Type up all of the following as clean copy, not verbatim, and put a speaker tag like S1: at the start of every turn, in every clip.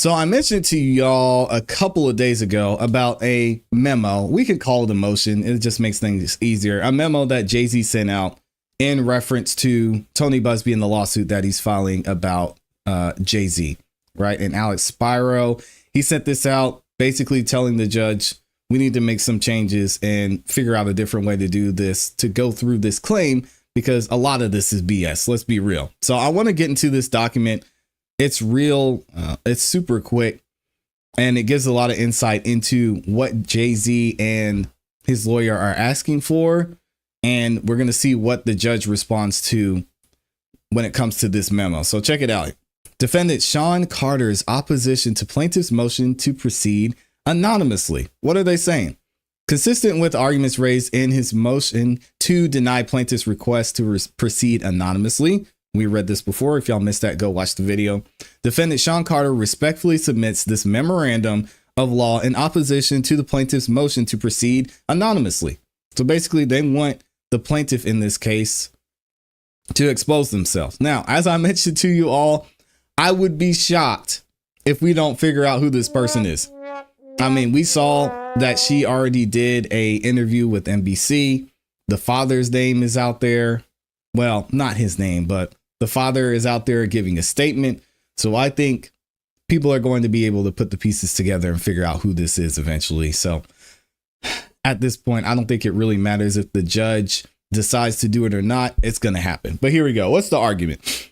S1: So I mentioned to y'all a couple of days ago about a memo. We could call it a motion. It just makes things easier. A memo that Jayz sent out in reference to Tony Buzbee and the lawsuit that he's filing about Jayz, right? And Alex Spiro. He sent this out basically telling the judge, we need to make some changes and figure out a different way to do this, to go through this claim, because a lot of this is BS. Let's be real. So I want to get into this document. It's real. It's super quick, and it gives a lot of insight into what Jayz and his lawyer are asking for. And we're going to see what the judge responds to when it comes to this memo. So check it out. Defendant Sean Carter's opposition to plaintiff's motion to proceed anonymously. What are they saying? Consistent with arguments raised in his motion to deny plaintiff's request to proceed anonymously. We read this before. If y'all missed that, go watch the video. Defendant Sean Carter respectfully submits this memorandum of law in opposition to the plaintiff's motion to proceed anonymously. So basically, they want the plaintiff in this case to expose themselves. Now, as I mentioned to you all, I would be shocked if we don't figure out who this person is. I mean, we saw that she already did a interview with NBC. The father's name is out there. Well, not his name, but the father is out there giving a statement. So I think people are going to be able to put the pieces together and figure out who this is eventually. So at this point, I don't think it really matters if the judge decides to do it or not. It's going to happen. But here we go. What's the argument?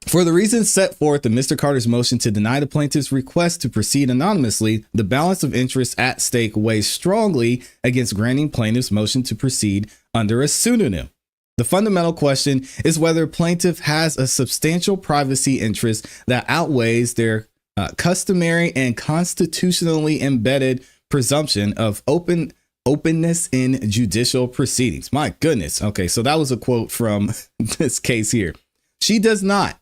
S1: For the reasons set forth in Mr. Carter's motion to deny the plaintiff's request to proceed anonymously, the balance of interest at stake weighs strongly against granting plaintiff's motion to proceed under a pseudonym. The fundamental question is whether plaintiff has a substantial privacy interest that outweighs their customary and constitutionally embedded presumption of openness in judicial proceedings. My goodness. Okay, so that was a quote from this case here. She does not,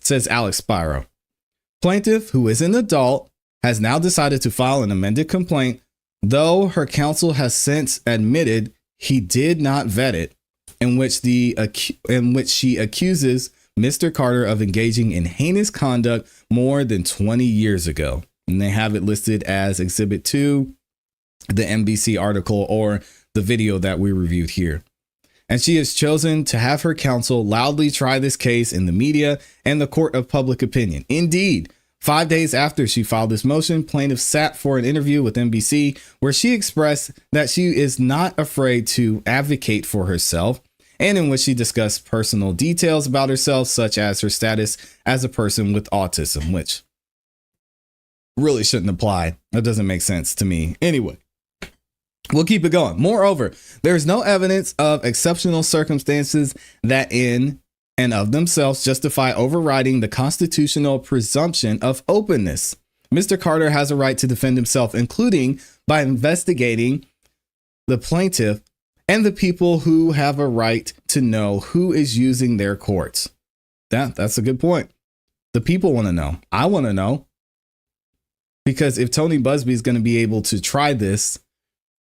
S1: says Alex Spiro. Plaintiff, who is an adult, has now decided to file an amended complaint, though her counsel has since admitted he did not vet it, in which she accuses Mr. Carter of engaging in heinous conduct more than 20 years ago. And they have it listed as Exhibit 2, the NBC article or the video that we reviewed here. And she has chosen to have her counsel loudly try this case in the media and the court of public opinion. Indeed, 5 days after she filed this motion, plaintiff sat for an interview with NBC where she expressed that she is not afraid to advocate for herself, and in which she discussed personal details about herself, such as her status as a person with autism, which really shouldn't apply. That doesn't make sense to me. Anyway, we'll keep it going. Moreover, there is no evidence of exceptional circumstances that in and of themselves justify overriding the constitutional presumption of openness. Mr. Carter has a right to defend himself, including by investigating the plaintiff and the people who have a right to know who is using their courts. That's a good point. The people want to know. I want to know. Because if Tony Buzbee is going to be able to try this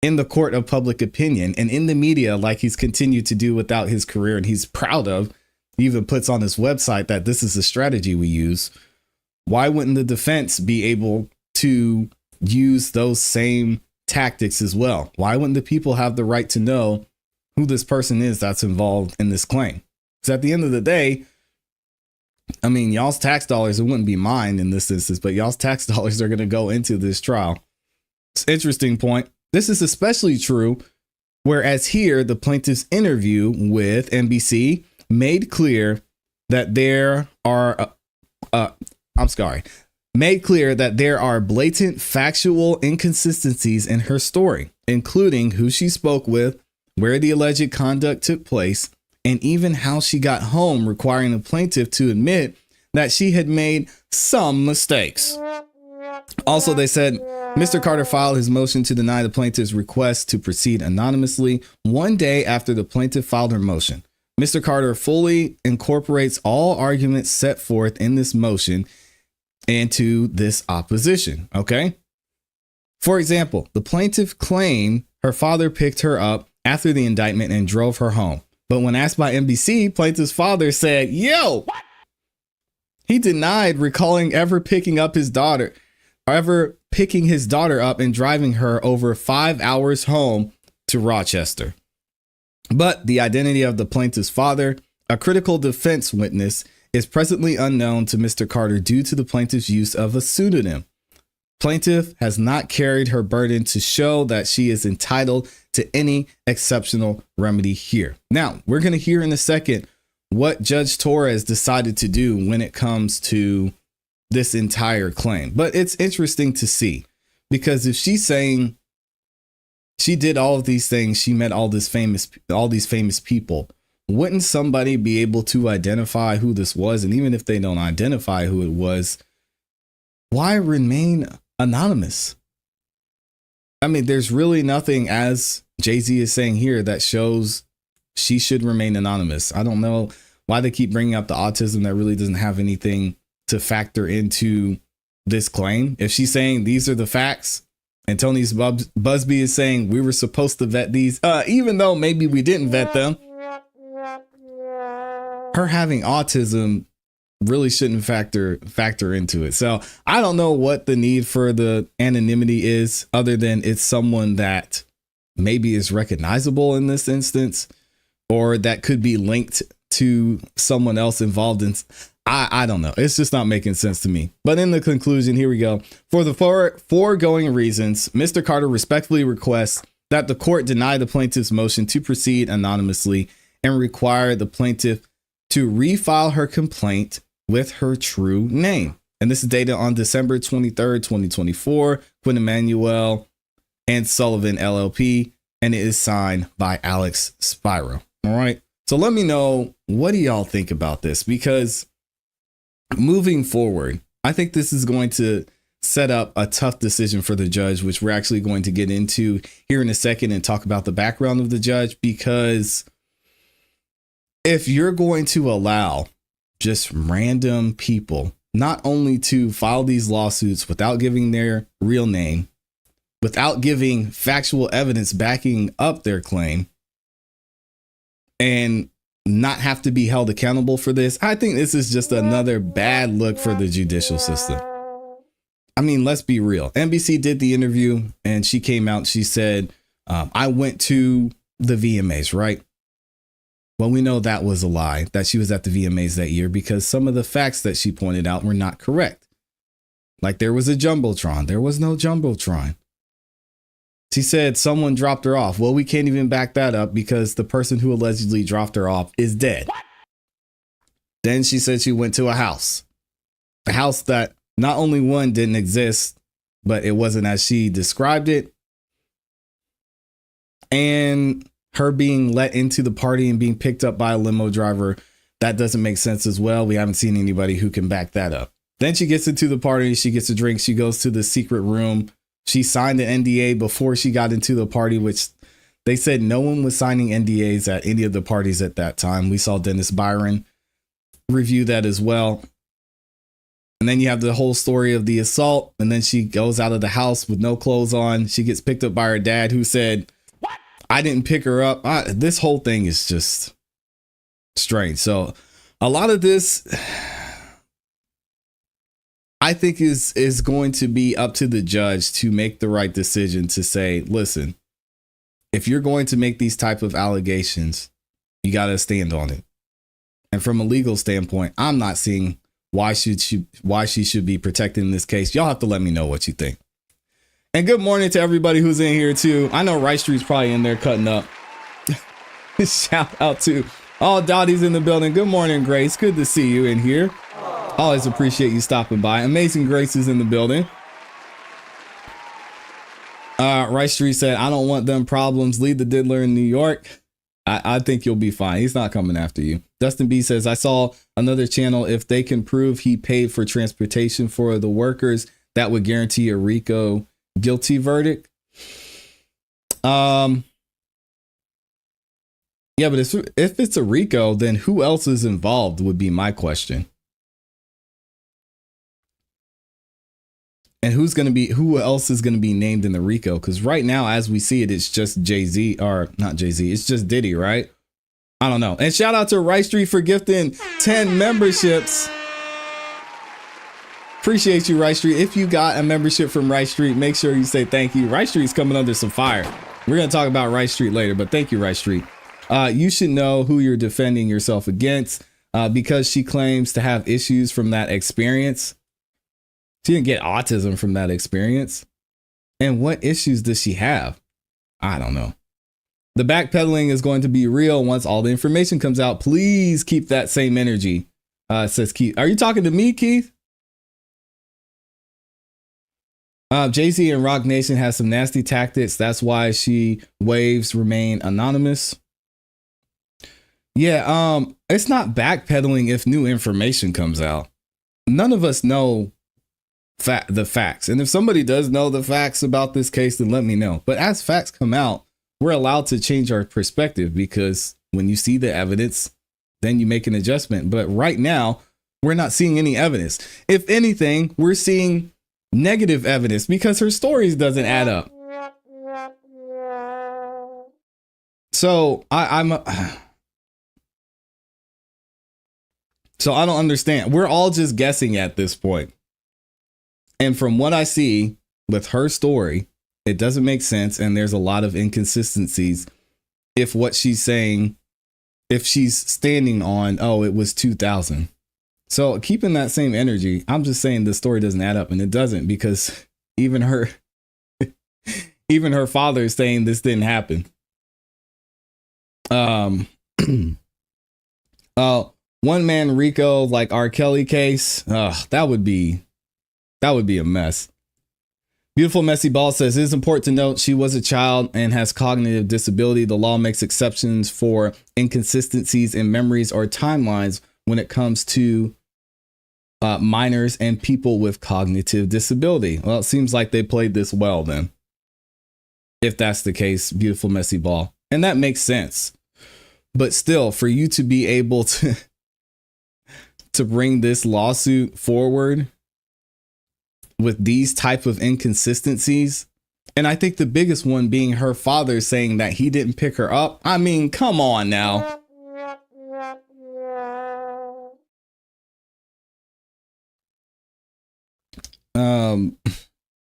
S1: in the court of public opinion and in the media, like he's continued to do without his career, and he's proud of, he even puts on his website that this is the strategy we use. Why wouldn't the defense be able to use those same tactics as well? Why wouldn't the people have the right to know who this person is that's involved in this claim? Because at the end of the day, I mean, y'all's tax dollars, it wouldn't be mine in this instance, but y'all's tax dollars are going to go into this trial. It's an interesting point. This is especially true, whereas here, the plaintiff's interview with NBC made clear that there are, made clear that there are blatant factual inconsistencies in her story, including who she spoke with, where the alleged conduct took place, and even how she got home, requiring the plaintiff to admit that she had made some mistakes. Also, they said Mr. Carter filed his motion to deny the plaintiff's request to proceed anonymously 1 day after the plaintiff filed her motion. Mr. Carter fully incorporates all arguments set forth in this motion into this opposition. Okay. For example, the plaintiff claimed her father picked her up after the indictment and drove her home. But when asked by NBC, plaintiff's father said, "Yo, He denied recalling ever picking his daughter up and driving her over 5 hours home to Rochester. But the identity of the plaintiff's father, a critical defense witness, is presently unknown to Mr. Carter due to the plaintiff's use of a pseudonym. Plaintiff has not carried her burden to show that she is entitled to any exceptional remedy here. Now, we're going to hear in a second what Judge Torres decided to do when it comes to this entire claim. But it's interesting to see, because if she's saying she did all of these things, she met all these famous people, wouldn't somebody be able to identify who this was? And even if they don't identify who it was, why remain anonymous? I mean, there's really nothing, as Jayz is saying here, that shows she should remain anonymous. I don't know why they keep bringing up the autism that really doesn't have anything to factor into this claim. If she's saying these are the facts, and Tony's Buzbee is saying we were supposed to vet these, even though maybe we didn't vet them, her having autism really shouldn't factor into it. So I don't know what the need for the anonymity is, other than it's someone that maybe is recognizable in this instance, or that could be linked to someone else involved in. I don't know. It's just not making sense to me. But in the conclusion, here we go. For the foregoing reasons, Mr. Carter respectfully requests that the court deny the plaintiff's motion to proceed anonymously and require the plaintiff to refile her complaint with her true name. And this is dated on December 23rd, 2024, Quinn Emanuel and Sullivan LLP, and it is signed by Alex Spiro. All right. So let me know, what do y'all think about this? Because moving forward, I think this is going to set up a tough decision for the judge, which we're actually going to get into here in a second and talk about the background of the judge. Because if you're going to allow just random people not only to file these lawsuits without giving their real name, without giving factual evidence backing up their claim, and not have to be held accountable for this, I think this is just another bad look for the judicial system. I mean, let's be real. NBC did the interview and she came out. She said, I went to the VMAs, right? Well, we know that was a lie, that she was at the VMAs that year, because some of the facts that she pointed out were not correct. Like, there was a Jumbotron. There was no Jumbotron. She said someone dropped her off. Well, we can't even back that up because the person who allegedly dropped her off is dead. What? Then she said she went to a house that not only one didn't exist, but it wasn't as she described it. And her being let into the party and being picked up by a limo driver, that doesn't make sense as well. We haven't seen anybody who can back that up. Then she gets into the party. She gets a drink. She goes to the secret room. She signed an NDA before she got into the party, which they said no one was signing NDAs at any of the parties at that time. We saw Dennis Byron review that as well. And then you have the whole story of the assault. And then she goes out of the house with no clothes on. She gets picked up by her dad, who said, "What? I didn't pick her up." This whole thing is just strange. So a lot of this, I think, is going to be up to the judge to make the right decision to say, listen, if you're going to make these type of allegations, you got to stand on it. And from a legal standpoint, I'm not seeing why she should be protected in this case. Y'all have to let me know what you think. And good morning to everybody who's in here too. I know Rice Street's probably in there cutting up. Shout out to all Dottie's in the building. Good morning, Grace. Good to see you in here. Always appreciate you stopping by. Amazing Grace is in the building. Rice Street said, I don't want them problems. Leave the diddler in New York. I think you'll be fine. He's not coming after you. Dustin B says, I saw another channel. If they can prove he paid for transportation for the workers, that would guarantee a RICO guilty verdict. Yeah, but if it's a RICO, then who else is involved would be my question. And who else is going to be named in the RICO? Because right now, as we see it, it's just Jay-Z, or not Jay-Z, it's just Diddy, right? I don't know. And shout out to Rice Street for gifting 10 memberships. Appreciate you, Right Street. If you got a membership from Right Street, make sure you say thank you. Right Street's coming under some fire. We're going to talk about Right Street later, but thank you, Right Street. You should know who you're defending yourself against because she claims to have issues from that experience. She didn't get autism from that experience. And what issues does she have? I don't know. The backpedaling is going to be real once all the information comes out. Please keep that same energy, says Keith. Are you talking to me, Keith? Jayz and Rock Nation has some nasty tactics. That's why she waves remain anonymous. Yeah, it's not backpedaling if new information comes out. None of us know the facts. And if somebody does know the facts about this case, then let me know. But as facts come out, we're allowed to change our perspective because when you see the evidence, then you make an adjustment. But right now, we're not seeing any evidence. If anything, we're seeing negative evidence because her stories doesn't add up. So So I don't understand. We're all just guessing at this point. And from what I see with her story, it doesn't make sense. And there's a lot of inconsistencies. If what she's saying, if she's standing on, oh, it was 2000. So keeping that same energy, I'm just saying the story doesn't add up, and it doesn't because even her father is saying this didn't happen. One man Rico, like R. Kelly case, that would be a mess. Beautiful Messy Ball says it is important to note she was a child and has cognitive disability. The law makes exceptions for inconsistencies in memories or timelines when it comes to minors and people with cognitive disability. Well, it seems like they played this well then. If that's the case, Beautiful Messy Ball. And that makes sense. But still, for you to be able to bring this lawsuit forward with these type of inconsistencies, and I think the biggest one being her father saying that he didn't pick her up. I mean, come on now.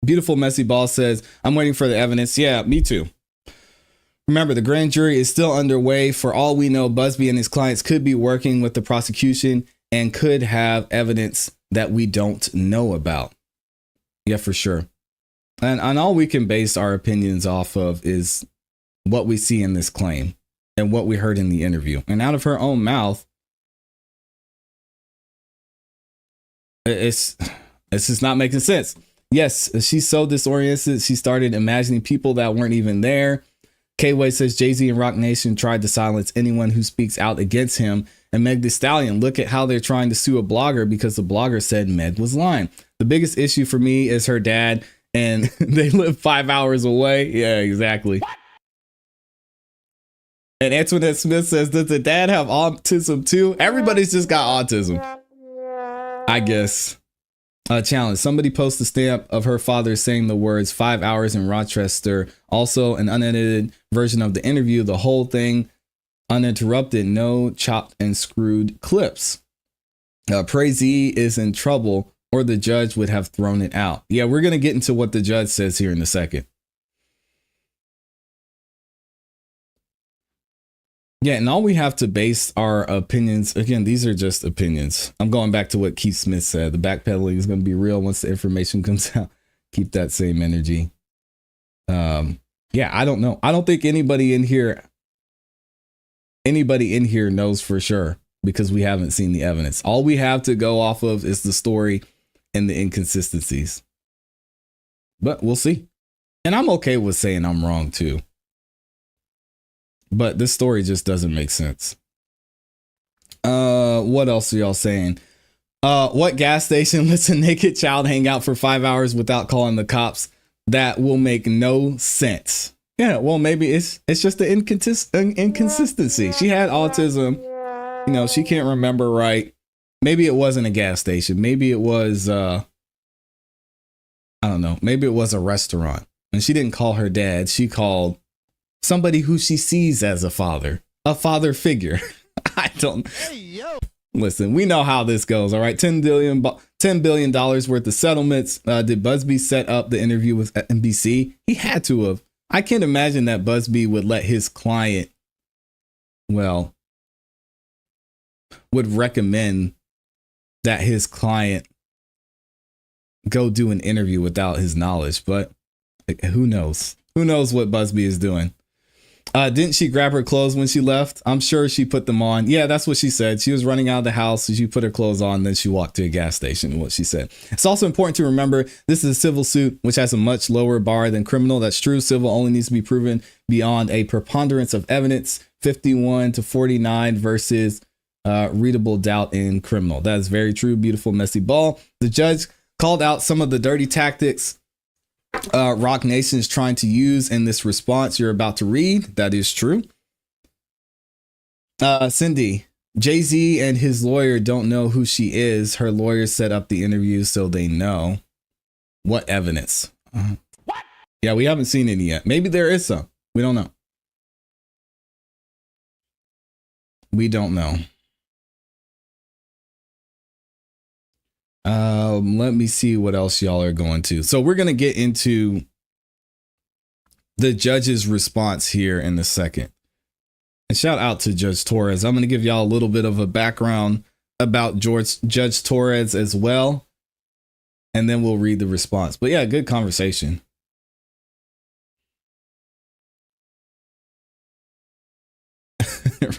S1: Beautiful Messy Ball says, I'm waiting for the evidence. Yeah, me too. Remember, the grand jury is still underway. For all we know, Buzbee and his clients could be working with the prosecution and could have evidence that we don't know about. Yeah, for sure. And all we can base our opinions off of is what we see in this claim and what we heard in the interview. And out of her own mouth, it's just not making sense. Yes, she's so disoriented. She started imagining people that weren't even there. K-Way says Jayz and Rock Nation tried to silence anyone who speaks out against him. And Meg Thee Stallion, look at how they're trying to sue a blogger because the blogger said Meg was lying. The biggest issue for me is her dad, and they live 5 hours away. Yeah, exactly. And Antoinette Smith says, does the dad have autism too? Everybody's just got autism, I guess. Challenge. Somebody post a stamp of her father saying the words 5 hours in Rochester. Also an unedited version of the interview. The whole thing uninterrupted. No chopped and screwed clips. Pray Z is in trouble or the judge would have thrown it out. Yeah, we're going to get into what the judge says here in a second. Yeah, and all we have to base our opinions, again, these are just opinions. I'm going back to what Keith Smith said. The backpedaling is going to be real once the information comes out. Keep that same energy. Yeah, I don't know. I don't think anybody in here knows for sure because we haven't seen the evidence. All we have to go off of is the story and the inconsistencies. But we'll see. And I'm okay with saying I'm wrong too. But this story just doesn't make sense. What else are y'all saying? What gas station lets a naked child hang out for 5 hours without calling the cops? That will make no sense. Yeah, well, maybe it's just the inconsistency. She had autism. You know, she can't remember right. Maybe it wasn't a gas station. Maybe it was, I don't know. Maybe it was a restaurant. And she didn't call her dad. She called somebody who she sees as a father figure. I don't. Hey, yo. Listen, we know how this goes. All right. $10 billion worth of settlements. Did Buzbee set up the interview with NBC? He had to have. I can't imagine that Buzbee would let his client, well, would recommend that his client go do an interview without his knowledge. But who knows? Who knows what Buzbee is doing? Didn't she grab her clothes when she left? I'm sure she put them on. Yeah, that's what she said. She was running out of the house. She put her clothes on. Then she walked to a gas station, what she said. It's also important to remember this is a civil suit, which has a much lower bar than criminal. That's true. Civil only needs to be proven beyond a preponderance of evidence, 51 to 49 versus readable doubt in criminal. That is very true. Beautiful, messy ball. The judge called out some of the dirty tactics Rock Nation is trying to use in this response you're about to read. That is true. Cindy, Jay-Z and his lawyer don't know who she is. Her lawyer set up the interview so they know. What evidence? What? Yeah, we haven't seen any yet. Maybe there is some. We don't know. We don't know. Let me see what else y'all are going to. So we're going to get into the judge's response here in a second. And shout out to Judge Torres. I'm going to give y'all a little bit of a background about Judge Torres as well. And then we'll read the response. But yeah, good conversation.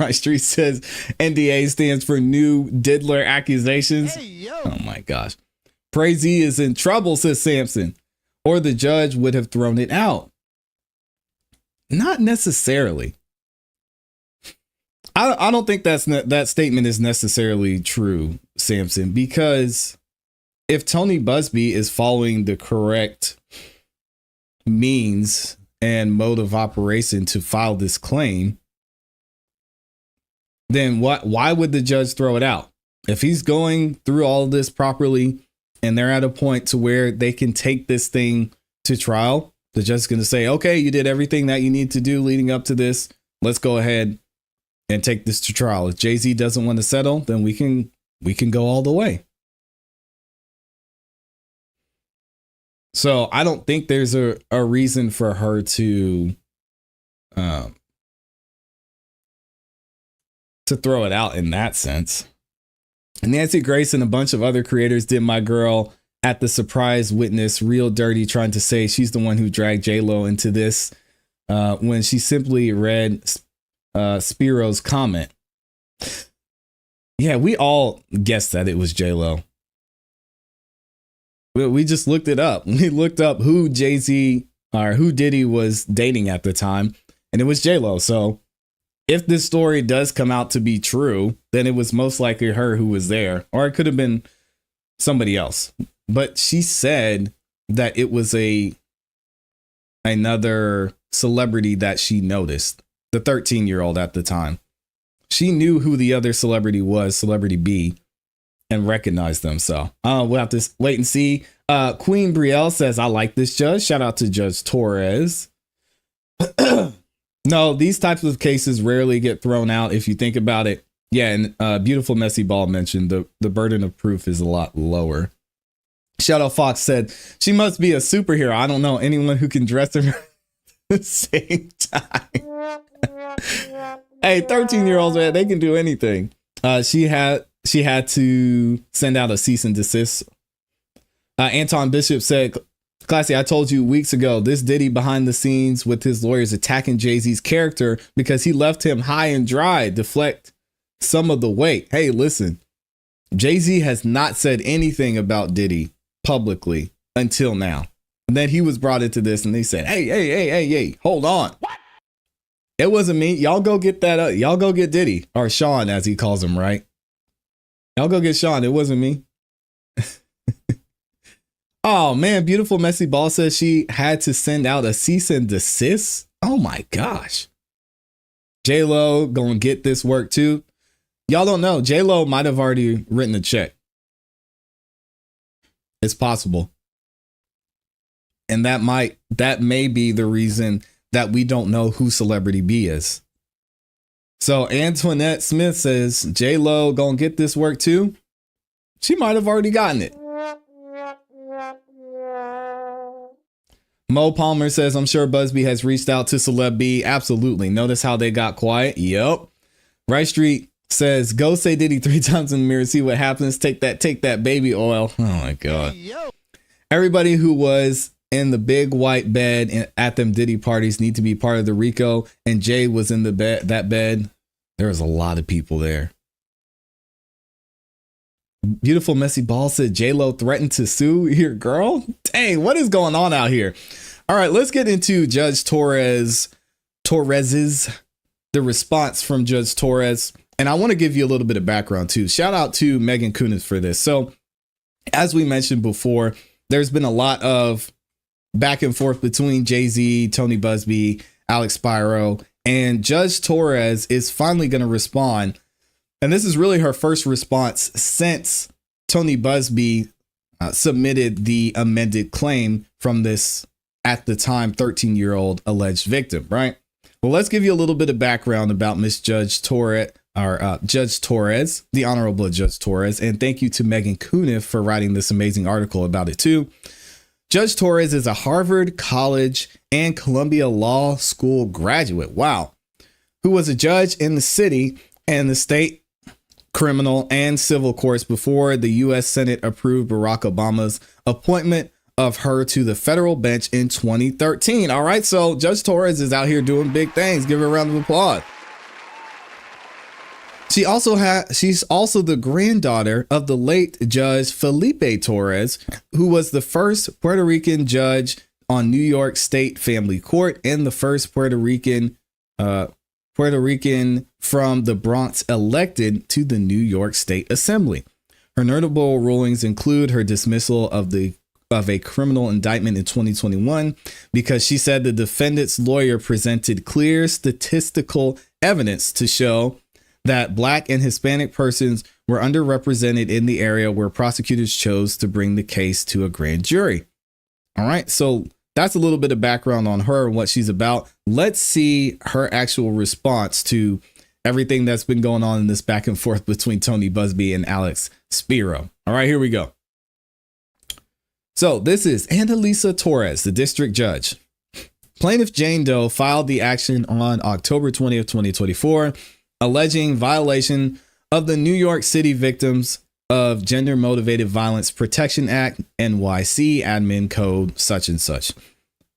S1: Right Street says NDA stands for New Diddler Accusations. Hey, yo. Oh my gosh. Crazy is in trouble, says Samson. Or the judge would have thrown it out. Not necessarily. I don't think that statement is necessarily true, Samson, because if Tony Buzbee is following the correct means and mode of operation to file this claim, then why would the judge throw it out? If he's going through all of this properly and they're at a point to where they can take this thing to trial, the judge is going to say, okay, you did everything that you need to do leading up to this. Let's go ahead and take this to trial. If Jay-Z doesn't want to settle, then we can go all the way. So I don't think there's a reason for her to throw it out in that sense. Nancy Grace and a bunch of other creators did my girl at the surprise witness real dirty, trying to say she's the one who dragged J-Lo into this when she simply read Spiro's comment. Yeah, we all guessed that it was J-Lo. We just looked it up. We looked up who Jay-Z or who Diddy was dating at the time, and it was J-Lo. So if this story does come out to be true, then it was most likely her who was there, or it could have been somebody else. But she said that it was another celebrity that she noticed, the 13-year-old at the time. She knew who the other celebrity was, Celebrity B, and recognized them. So we'll have to wait and see. Queen Brielle says, I like this judge. Shout out to Judge Torres. No, these types of cases rarely get thrown out if you think about it. Yeah, and Beautiful Messy Ball mentioned the burden of proof is a lot lower. Shadow Fox said, she must be a superhero. I don't know anyone who can dress her at the same time. Hey, 13-year-olds, man, they can do anything. She had to send out a cease and desist. Anton Bishop said, ClassE, I told you weeks ago, this Diddy behind the scenes with his lawyers attacking Jay-Z's character because he left him high and dry, deflect some of the weight. Hey, listen, Jay-Z has not said anything about Diddy publicly until now. And then he was brought into this and they said, hey, hold on. What? It wasn't me. Y'all go get that. Y'all go get Diddy, or Sean, as he calls him, right? Y'all go get Sean. It wasn't me. Oh, man. Beautiful Messy Ball says she had to send out a cease and desist. Oh, my gosh. J-Lo going to get this work, too. Y'all don't know. J-Lo might have already written a check. It's possible. And that may be the reason that we don't know who Celebrity B is. So Antoinette Smith says, J-Lo gonna get this work too? She might have already gotten it. Mo Palmer says, I'm sure Buzbee has reached out to Celeb B. Absolutely. Notice how they got quiet? Yep. Right Street says, go say Diddy 3 times in the mirror, see what happens. Take that baby oil. Oh my God. Hey, everybody who was in the big white bed at them Diddy parties need to be part of the RICO. And Jay was in the that bed. There was a lot of people there. Beautiful Messy Ball said J-Lo threatened to sue your girl. Dang, what is going on out here? All right, let's get into Judge Torres's the response from Judge Torres. And I want to give you a little bit of background too. Shout out to Megan Kunis for this. So as we mentioned before, there's been a lot of back and forth between Jay-Z, Tony Buzbee, Alex Spiro, and Judge Torres is finally going to respond. And this is really her first response since Tony Buzbee submitted the amended claim from this, at the time, 13-year-old alleged victim, right? Well, let's give you a little bit of background about Miss Judge Torres, or Judge Torres, the Honorable Judge Torres. And thank you to Megan Kunis for writing this amazing article about it too. Judge Torres is a Harvard College and Columbia Law School graduate. Wow. Who was a judge in the city and the state criminal and civil courts before the U.S. Senate approved Barack Obama's appointment of her to the federal bench in 2013. All right, so Judge Torres is out here doing big things. Give her a round of applause. She's also the granddaughter of the late Judge Felipe Torres, who was the first Puerto Rican judge on New York State Family Court and the first Puerto Rican from the Bronx elected to the New York State Assembly. Her notable rulings include her dismissal of a criminal indictment in 2021 because she said the defendant's lawyer presented clear statistical evidence to show that Black and Hispanic persons were underrepresented in the area where prosecutors chose to bring the case to a grand jury. All right, so that's a little bit of background on her and what she's about. Let's see her actual response to everything that's been going on in this back and forth between Tony Buzbee and Alex Spiro. All right, here we go. So this is Annalisa Torres, the district judge. Plaintiff Jane Doe filed the action on October 20th, 2024, alleging violation of the New York City Victims of Gender Motivated Violence Protection Act, NYC Admin Code such and such.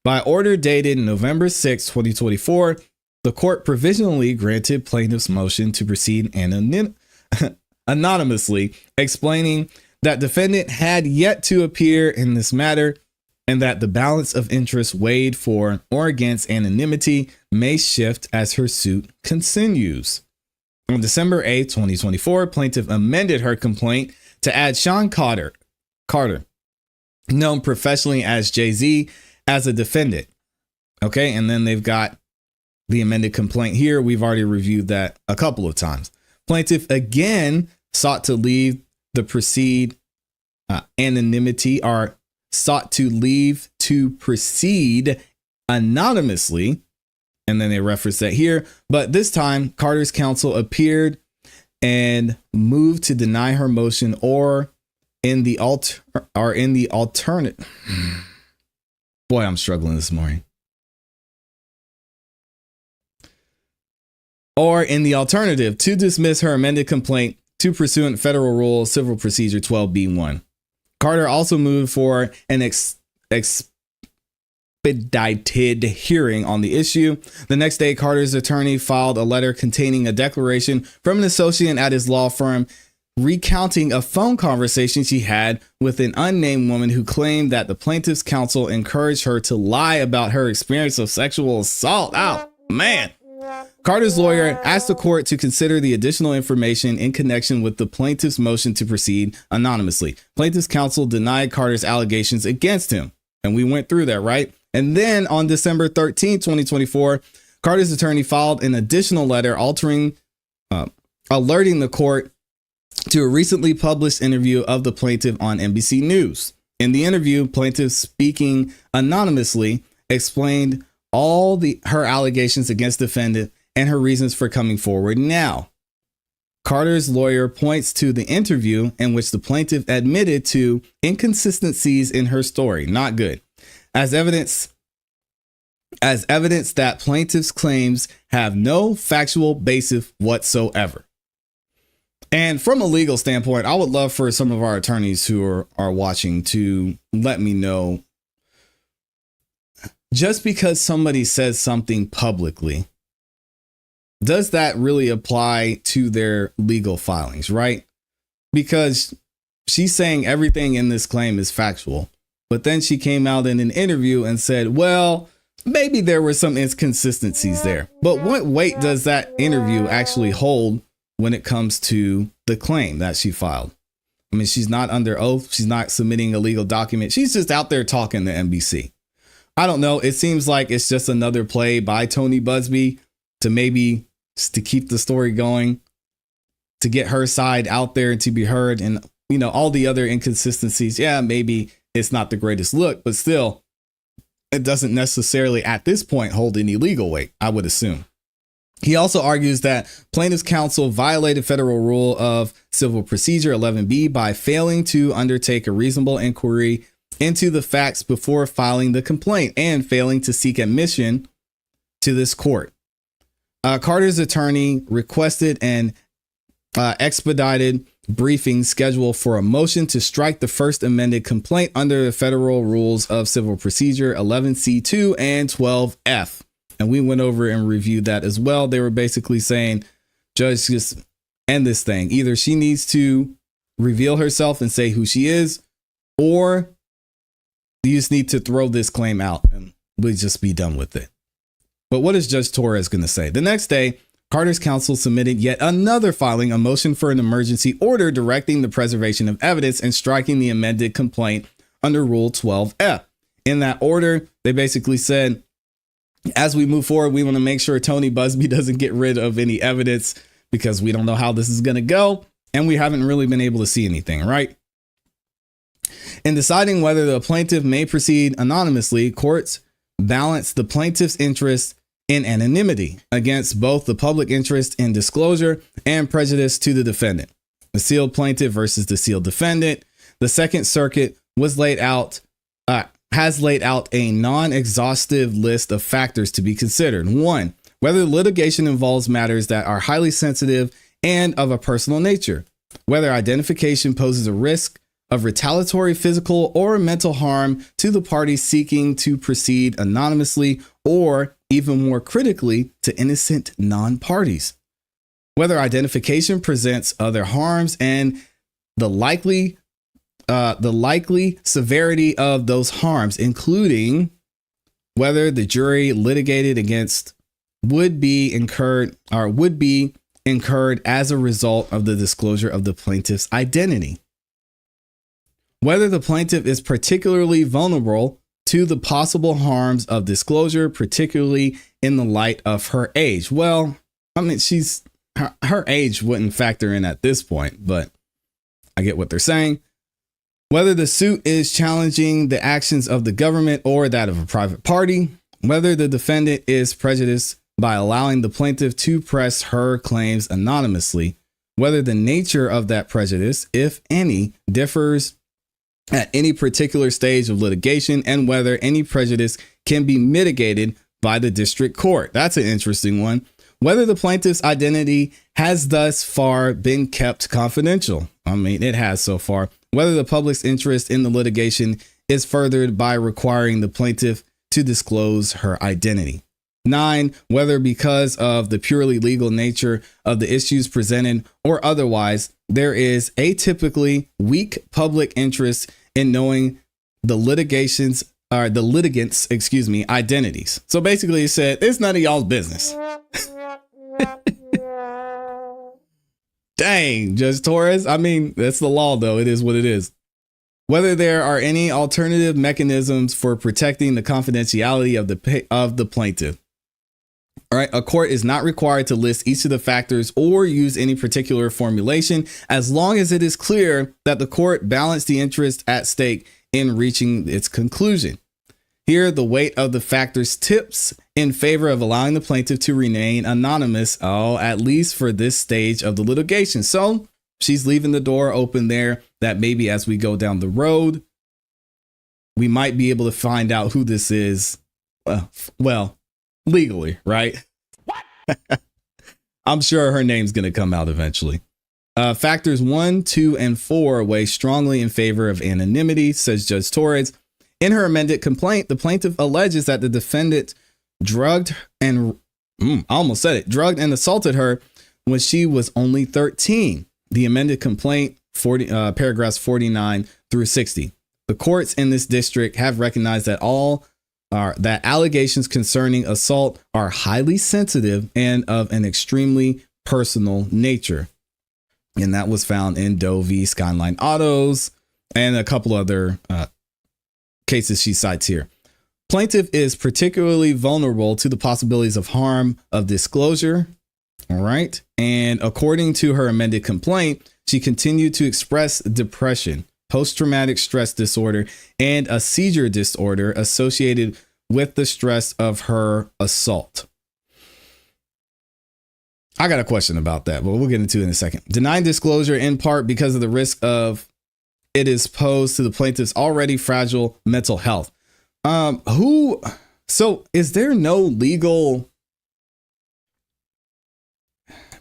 S1: By order dated November 6, 2024, the court provisionally granted plaintiff's motion to proceed anonymously, explaining that defendant had yet to appear in this matter and that the balance of interest weighed for or against anonymity may shift as her suit continues. On December 8, 2024, plaintiff amended her complaint to add Sean Carter, known professionally as Jay-Z, as a defendant. Okay, and then they've got the amended complaint here. We've already reviewed that a couple of times. Plaintiff again sought to leave the proceed anonymity, or sought to leave to proceed anonymously. And then they reference that here. But this time, Carter's counsel appeared and moved to deny her motion or in the alternate. Boy, I'm struggling this morning. Or in the alternative, to dismiss her amended complaint to pursuant Federal Rule Civil Procedure 12B1. Carter also moved for an expedited hearing on the issue. The next day, Carter's attorney filed a letter containing a declaration from an associate at his law firm recounting a phone conversation she had with an unnamed woman who claimed that the plaintiff's counsel encouraged her to lie about her experience of sexual assault. Oh, man. Carter's lawyer asked the court to consider the additional information in connection with the plaintiff's motion to proceed anonymously. Plaintiff's counsel denied Carter's allegations against him. And we went through that, right? And then on December 13, 2024, Carter's attorney filed an additional letter alerting the court to a recently published interview of the plaintiff on NBC News. In the interview, plaintiff, speaking anonymously, explained all her allegations against defendant and her reasons for coming forward now. Carter's lawyer points to the interview in which the plaintiff admitted to inconsistencies in her story. Not good. As evidence that plaintiff's claims have no factual basis whatsoever. And from a legal standpoint, I would love for some of our attorneys who are watching to let me know, just because somebody says something publicly, does that really apply to their legal filings, right? Because she's saying everything in this claim is factual, but then she came out in an interview and said, well, maybe there were some inconsistencies there. But what weight does that interview actually hold when it comes to the claim that she filed? I mean, she's not under oath. She's not submitting a legal document. She's just out there talking to NBC. I don't know. It seems like it's just another play by Tony Buzbee to keep the story going, to get her side out there and to be heard. And, all the other inconsistencies. Yeah, maybe it's not the greatest look, but still, it doesn't necessarily at this point hold any legal weight, I would assume. He also argues that plaintiff's counsel violated federal rule of civil procedure 11B by failing to undertake a reasonable inquiry into the facts before filing the complaint and failing to seek admission to this court. Carter's attorney requested an expedited briefing schedule for a motion to strike the first amended complaint under the federal rules of civil procedure 11C2 and 12F. And we went over and reviewed that as well. They were basically saying, Judge, just end this thing. Either she needs to reveal herself and say who she is, or you just need to throw this claim out and we'll just be done with it. But what is Judge Torres going to say? The next day, Carter's counsel submitted yet another filing, a motion for an emergency order directing the preservation of evidence and striking the amended complaint under Rule 12F. In that order, they basically said, as we move forward, we want to make sure Tony Buzbee doesn't get rid of any evidence because we don't know how this is going to go. And we haven't really been able to see anything, right? In deciding whether the plaintiff may proceed anonymously, courts balance the plaintiff's interest in anonymity against both the public interest in disclosure and prejudice to the defendant. The sealed plaintiff versus the sealed defendant. The Second Circuit has laid out a non-exhaustive list of factors to be considered. 1, whether litigation involves matters that are highly sensitive and of a personal nature, whether identification poses a risk of retaliatory physical or mental harm to the parties seeking to proceed anonymously, or even more critically, to innocent non-parties, whether identification presents other harms and the likely severity of those harms, including whether the jury litigated against would be incurred as a result of the disclosure of the plaintiff's identity, whether the plaintiff is particularly vulnerable to the possible harms of disclosure, particularly in the light of her age. Well, I mean, her age wouldn't factor in at this point, but I get what they're saying. Whether the suit is challenging the actions of the government or that of a private party, whether the defendant is prejudiced by allowing the plaintiff to press her claims anonymously, whether the nature of that prejudice, if any, differs at any particular stage of litigation, and whether any prejudice can be mitigated by the district court. That's an interesting one. Whether the plaintiff's identity has thus far been kept confidential. I mean, it has so far. Whether the public's interest in the litigation is furthered by requiring the plaintiff to disclose her identity. 9, whether because of the purely legal nature of the issues presented or otherwise, there is atypically weak public interest in knowing the litigants' identities. So basically it said, it's none of y'all's business. Dang, Judge Torres. I mean, that's the law, though. It is what it is. Whether there are any alternative mechanisms for protecting the confidentiality of the plaintiff. All right. A court is not required to list each of the factors or use any particular formulation, as long as it is clear that the court balanced the interest at stake in reaching its conclusion. Here, the weight of the factors tips in favor of allowing the plaintiff to remain anonymous, at least for this stage of the litigation. So she's leaving the door open there that maybe as we go down the road, we might be able to find out who this is. Well, legally, right? What? I'm sure her name's going to come out eventually. Factors 1, 2, and 4 weigh strongly in favor of anonymity, says Judge Torres. In her amended complaint, the plaintiff alleges that the defendant drugged and assaulted her when she was only 13. The amended complaint, paragraphs 49 through 60. The courts in this district have recognized that that allegations concerning assault are highly sensitive and of an extremely personal nature. And that was found in Doe v. Skyline Autos and a couple other cases she cites here. Plaintiff is particularly vulnerable to the possibilities of harm of disclosure. All right. And according to her amended complaint, she continued to express depression, post-traumatic stress disorder, and a seizure disorder associated with the stress of her assault. I got a question about that, but we'll get into it in a second. Denying disclosure in part because of the risk of it is posed to the plaintiff's already fragile mental health. So is there no legal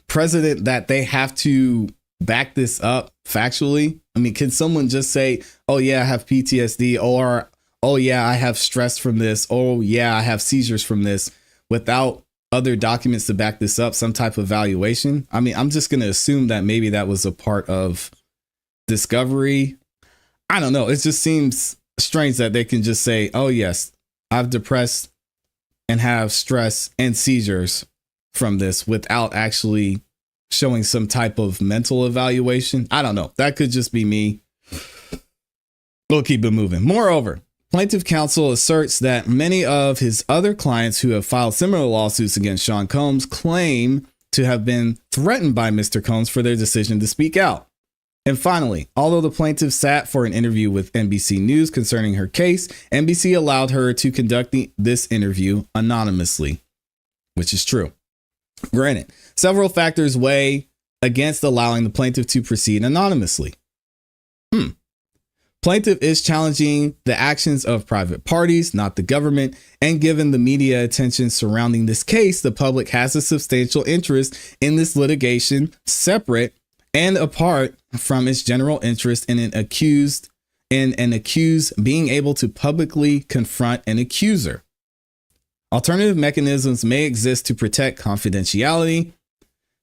S1: precedent that they have to back this up factually? I mean, can someone just say, oh yeah, I have PTSD, or, oh yeah, I have stress from this, oh yeah, I have seizures from this, without other documents to back this up, some type of evaluation? I mean, I'm just going to assume that maybe that was a part of discovery. I don't know. It just seems strange that they can just say, oh yes, I've depressed and have stress and seizures from this without actually showing some type of mental evaluation. I don't know. That could just be me. We'll keep it moving. Moreover, plaintiff counsel asserts that many of his other clients who have filed similar lawsuits against Sean Combs claim to have been threatened by Mr. Combs for their decision to speak out. And finally, although the plaintiff sat for an interview with NBC News concerning her case, NBC allowed her to conduct this interview anonymously, which is true. Granted, several factors weigh against allowing the plaintiff to proceed anonymously. Plaintiff is challenging the actions of private parties, not the government, and given the media attention surrounding this case, the public has a substantial interest in this litigation, separate and apart from its general interest in an accused being able to publicly confront an accuser. Alternative mechanisms may exist to protect confidentiality,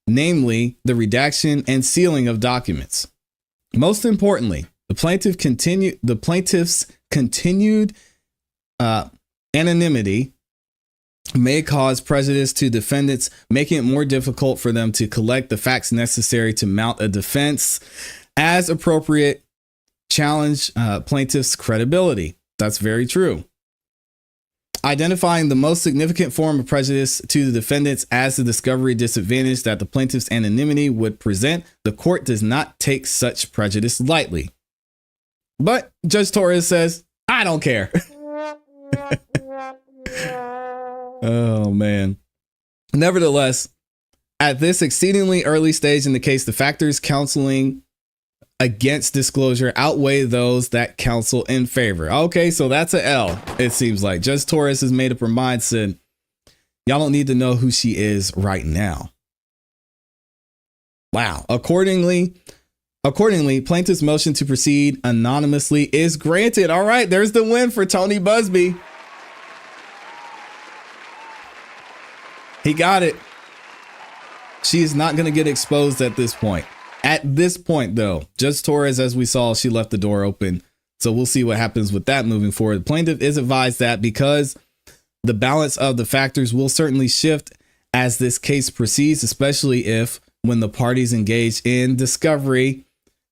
S1: namely the redaction and sealing of documents. Most importantly, the plaintiff's continued anonymity may cause prejudice to defendants, making it more difficult for them to collect the facts necessary to mount a defense as appropriate, challenge plaintiff's credibility. That's very true. Identifying the most significant form of prejudice to the defendants as the discovery disadvantage that the plaintiff's anonymity would present, the court does not take such prejudice lightly. But Judge Torres says, I don't care. Oh, man. Nevertheless, at this exceedingly early stage in the case, the factors counseling against disclosure outweigh those that counsel in favor. Okay, so that's an L, it seems like. Judge Torres has made up her mind, said, y'all don't need to know who she is right now. Wow. Accordingly, plaintiff's motion to proceed anonymously is granted. All right, there's the win for Tony Buzbee. He got it. She is not going to get exposed at this point. At this point, though, Judge Torres, as we saw, she left the door open. So we'll see what happens with that moving forward. The plaintiff is advised that because the balance of the factors will certainly shift as this case proceeds, especially if when the parties engage in discovery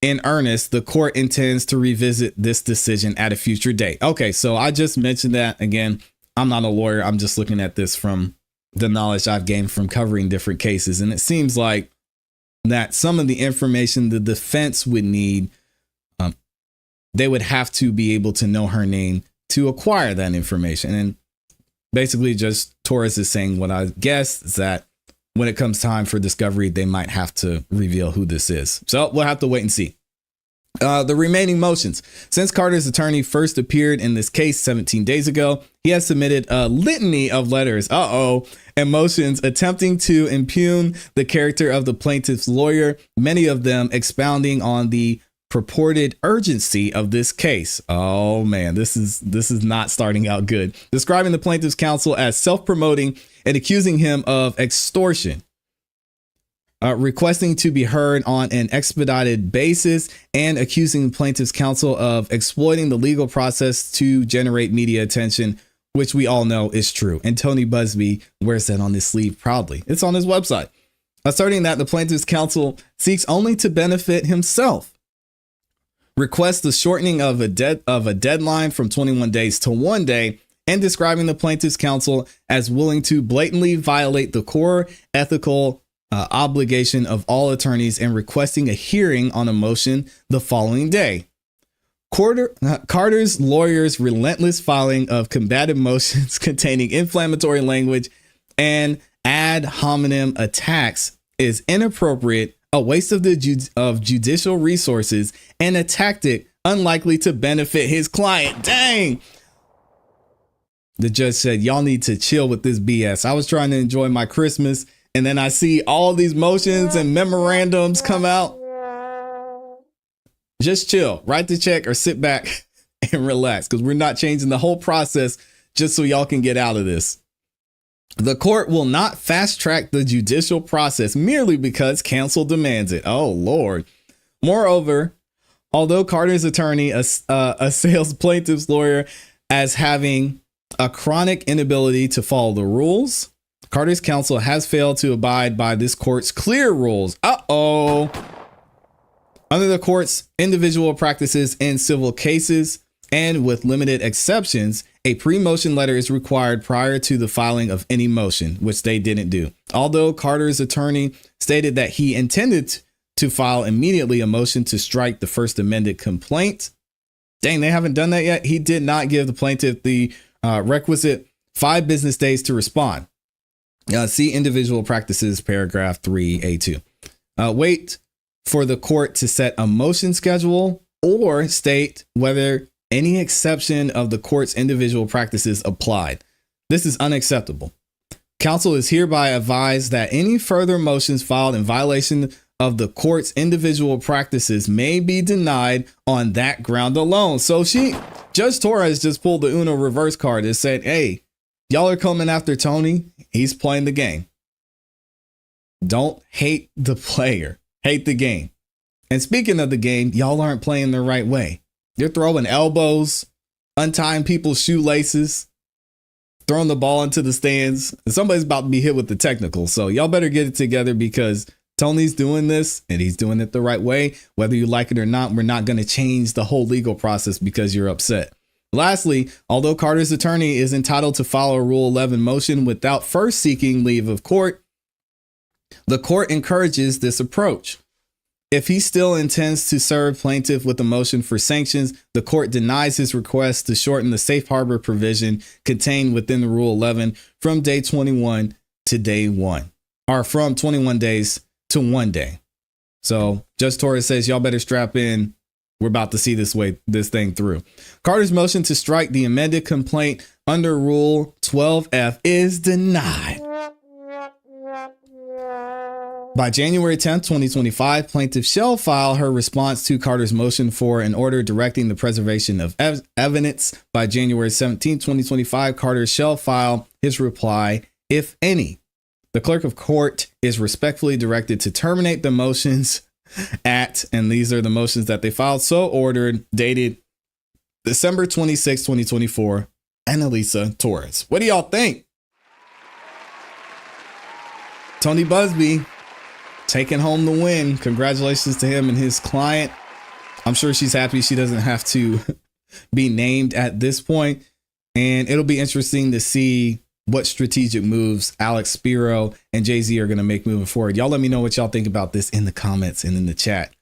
S1: in earnest, the court intends to revisit this decision at a future date. Okay, so I just mentioned that. Again, I'm not a lawyer. I'm just looking at this from the knowledge I've gained from covering different cases. And it seems like that some of the information the defense would need, they would have to be able to know her name to acquire that information. And Basically, just Torres is saying what I guess is that when it comes time for discovery, they might have to reveal who this is. So we'll have to wait and see. The remaining motions. Since Carter's attorney first appeared in this case 17 days ago, he has submitted a litany of letters, and motions attempting to impugn the character of the plaintiff's lawyer, many of them expounding on the purported urgency of this case. Oh man, this is not starting out good. Describing the plaintiff's counsel as self-promoting and accusing him of extortion. Requesting to be heard on an expedited basis and accusing plaintiff's counsel of exploiting the legal process to generate media attention, which we all know is true. And Tony Buzbee wears that on his sleeve proudly. It's on his website. Asserting that the plaintiff's counsel seeks only to benefit himself. Requests the shortening of a deadline from 21 days to 1 day, and describing the plaintiff's counsel as willing to blatantly violate the core ethical obligation of all attorneys and requesting a hearing on a motion the following day. Carter's lawyer's relentless filing of combative motions containing inflammatory language and ad hominem attacks is inappropriate, a waste of judicial resources, and a tactic unlikely to benefit his client. Dang. The judge said, y'all need to chill with this BS. I was trying to enjoy my Christmas, and then I see all these motions and memorandums come out. Just chill, write the check or sit back and relax, because we're not changing the whole process just so y'all can get out of this. The court will not fast track the judicial process merely because counsel demands it. Oh, Lord. Moreover, although Carter's attorney assails plaintiff's lawyer as having a chronic inability to follow the rules, Carter's counsel has failed to abide by this court's clear rules. Under the court's individual practices in civil cases, and with limited exceptions, a pre-motion letter is required prior to the filing of any motion, which they didn't do. Although Carter's attorney stated that he intended to file immediately a motion to strike the first amended complaint. Dang, they haven't done that yet. He did not give the plaintiff the requisite 5 business days to respond. See individual practices, paragraph 3A2. Wait for the court to set a motion schedule or state whether any exception of the court's individual practices applied. This is unacceptable. Counsel is hereby advised that any further motions filed in violation of the court's individual practices may be denied on that ground alone. So Judge Torres just pulled the Uno reverse card and said, hey, y'all are coming after Tony. He's playing the game. Don't hate the player, hate the game. And speaking of the game, y'all aren't playing the right way. You're throwing elbows, untying people's shoelaces, throwing the ball into the stands. And somebody's about to be hit with the technical. So y'all better get it together, because Tony's doing this and he's doing it the right way. Whether you like it or not, we're not going to change the whole legal process because you're upset. Lastly, although Carter's attorney is entitled to file a Rule 11 motion without first seeking leave of court, the court encourages this approach. If he still intends to serve plaintiff with a motion for sanctions, the court denies his request to shorten the safe harbor provision contained within the Rule 11 from day 21 to day 1, or from 21 days to 1 day. So Judge Torres says, y'all better strap in. We're about to see this thing through. Carter's motion to strike the amended complaint under Rule 12F is denied. By January 10th, 2025, plaintiff shall file her response to Carter's motion for an order directing the preservation of evidence. By January 17th, 2025, Carter shall file his reply, if any. The clerk of court is respectfully directed to terminate the motions and these are the motions that they filed, so ordered, dated December 26, 2024, Annalisa Torres. What do y'all think? Tony Buzbee taking home the win. Congratulations to him and his client. I'm sure she's happy she doesn't have to be named at this point. And it'll be interesting to see what strategic moves Alex Spiro and Jayz are going to make moving forward. Y'all let me know what y'all think about this in the comments and in the chat.